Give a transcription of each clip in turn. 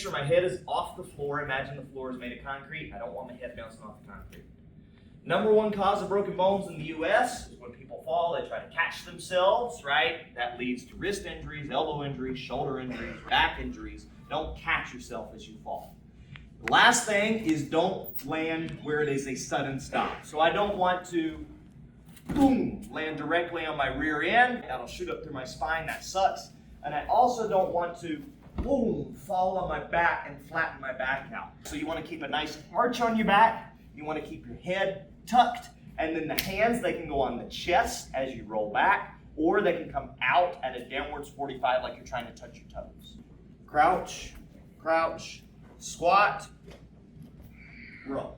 sure my head is off the floor. Imagine the floor is made of concrete. I don't want my head bouncing off the concrete. Number one cause of broken bones in the U.S. is when people fall, they try to catch themselves, right? That leads to wrist injuries, elbow injuries, shoulder injuries, back injuries. Don't catch yourself as you fall. The last thing is don't land where it is a sudden stop. So I don't want to, boom, land directly on my rear end. That'll shoot up through my spine. That sucks. And I also don't want to, boom, fall on my back and flatten my back out. So you want to keep a nice arch on your back. You want to keep your head tucked, and then the hands, they can go on the chest as you roll back, or they can come out at a downwards 45 like you're trying to touch your toes. Crouch, crouch, squat, roll.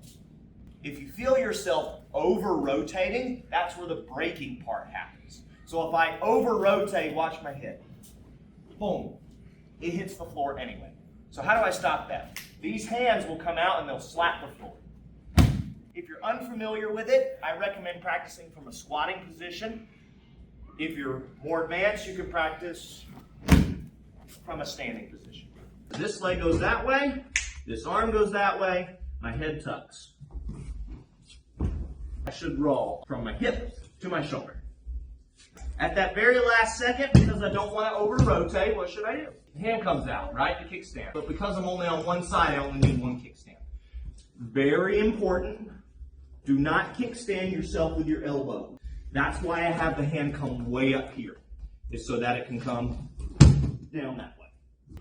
If you feel yourself over-rotating, that's where the braking part happens. So if I over-rotate, watch my head. Boom. It hits the floor anyway. So how do I stop that? These hands will come out and they'll slap the floor. If you're unfamiliar with it, I recommend practicing from a squatting position. If you're more advanced, you can practice from a standing position. This leg goes that way, this arm goes that way, my head tucks. I should roll from my hip to my shoulder. At that very last second, because I don't want to over-rotate, what should I do? The hand comes out, right? The kickstand. But because I'm only on one side, I only need one kickstand. Very important. Do not kickstand yourself with your elbow. That's why I have the hand come way up here, is so that it can come down that way.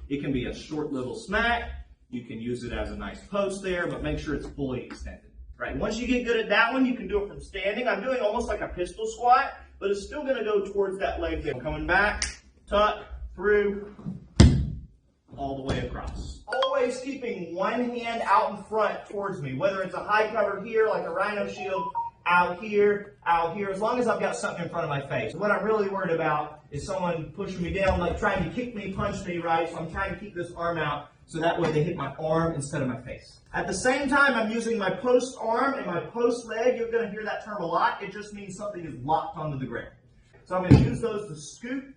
It can be a short little smack. You can use it as a nice post there, but make sure it's fully extended. Right. Once you get good at that one, you can do it from standing. I'm doing almost like a pistol squat, but it's still going to go towards that leg there. Coming back, tuck, through, all the way across. Always keeping one hand out in front towards me, whether it's a high cover here, like a rhino shield, out here, as long as I've got something in front of my face. What I'm really worried about is someone pushing me down, like trying to kick me, punch me, right? So I'm trying to keep this arm out so that way they hit my arm instead of my face. At the same time, I'm using my post arm and my post leg. You're going to hear that term a lot. It just means something is locked onto the ground. So I'm going to use those to scoot,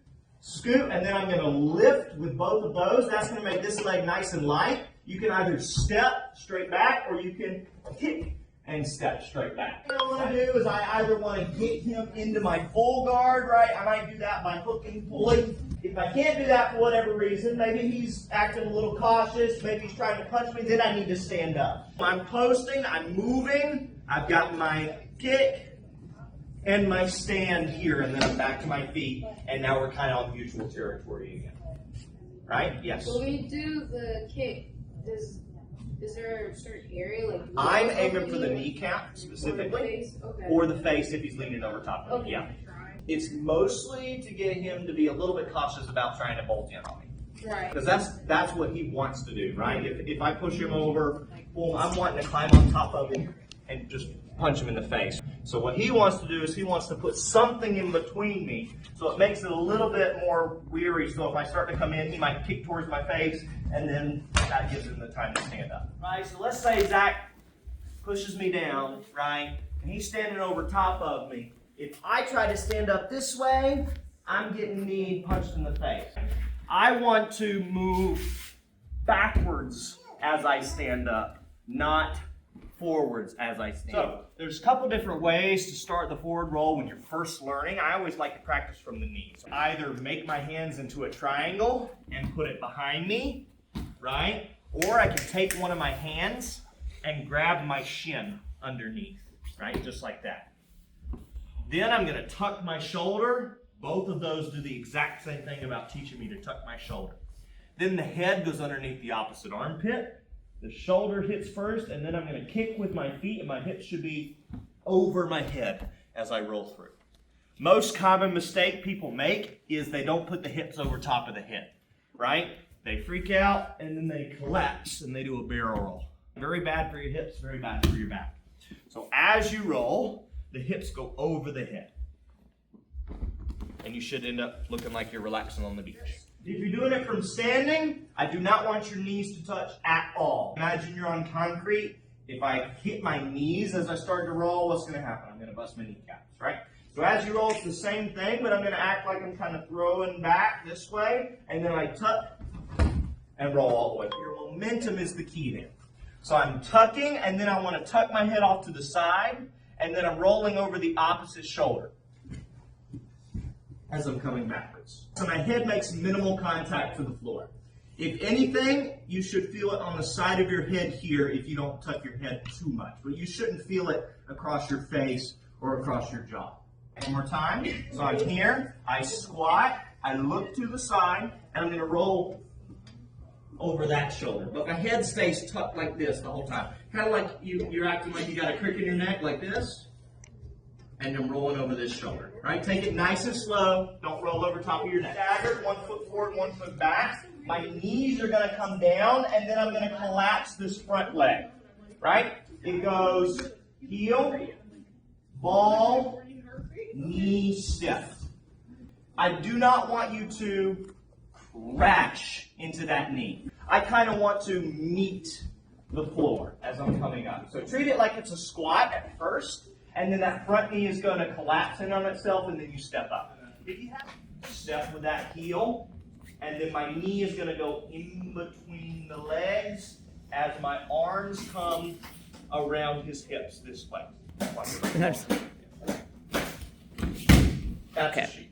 and then I'm going to lift with both of those. That's going to make this leg nice and light. You can either step straight back or you can kick and step straight back. What I want to do is I either want to get him into my full guard, right? I might do that by hooking, pulling. If I can't do that for whatever reason, maybe he's acting a little cautious, maybe he's trying to punch me, then I need to stand up. I'm posting, I'm moving, I've got my kick and my stand here, and then I'm back to my feet, and now we're kind of on mutual territory again. Right? Yes? When we do the kick, is there a certain area? Like I'm aiming for the kneecap specifically, or the face if he's leaning over top of me. Yeah. It's mostly to get him to be a little bit cautious about trying to bolt in on me. Right. Because that's what he wants to do, right? If I push him over, well, I'm wanting to climb on top of him and just punch him in the face. So what he wants to do is he wants to put something in between me, so it makes it a little bit more weary. So if I start to come in, he might kick towards my face, and then that gives him the time to stand up. Right, so let's say Zach pushes me down, right, and he's standing over top of me. If I try to stand up this way, I'm getting knee punched in the face. I want to move backwards as I stand up, not forwards as I stand. So there's a couple different ways to start the forward roll when you're first learning. I always like to practice from the knees. Either make my hands into a triangle and put it behind me, right? Or I can take one of my hands and grab my shin underneath, right? Just like that. Then I'm going to tuck my shoulder. Both of those do the exact same thing about teaching me to tuck my shoulder. Then the head goes underneath the opposite armpit. The shoulder hits first, and then I'm going to kick with my feet, and my hips should be over my head as I roll through. Most common mistake people make is they don't put the hips over top of the head, right? They freak out, and then they collapse, and they do a barrel roll. Very bad for your hips, very bad for your back. So as you roll, the hips go over the head. And you should end up looking like you're relaxing on the beach. If you're doing it from standing, I do not want your knees to touch at all. Imagine you're on concrete. If I hit my knees as I start to roll, what's going to happen? I'm going to bust my kneecaps, right? So as you roll, it's the same thing, but I'm going to act like I'm kind of throwing back this way, and then I tuck, and roll all the way. Your momentum is the key there. So I'm tucking, and then I want to tuck my head off to the side, and then I'm rolling over the opposite shoulder as I'm coming backwards. So my head makes minimal contact to the floor. If anything, you should feel it on the side of your head here if you don't tuck your head too much. But you shouldn't feel it across your face or across your jaw. One more time. So I'm here, I squat, I look to the side, and I'm going to roll over that shoulder. But my head stays tucked like this the whole time. Kind of like you're acting like you got a crick in your neck like this. And I'm rolling over this shoulder. Right? Take it nice and slow. Don't roll over top of your neck. Staggered, 1 foot forward, 1 foot back. My knees are going to come down, and then I'm going to collapse this front leg. Right? It goes heel, ball, knee, step. I do not want you to crash into that knee. I kind of want to meet the floor as I'm coming up. So treat it like it's a squat at first, and then that front knee is going to collapse in on itself, and then you step up. If you have step with that heel, and then my knee is going to go in between the legs as my arms come around his hips this way. That's Okay. the sheet.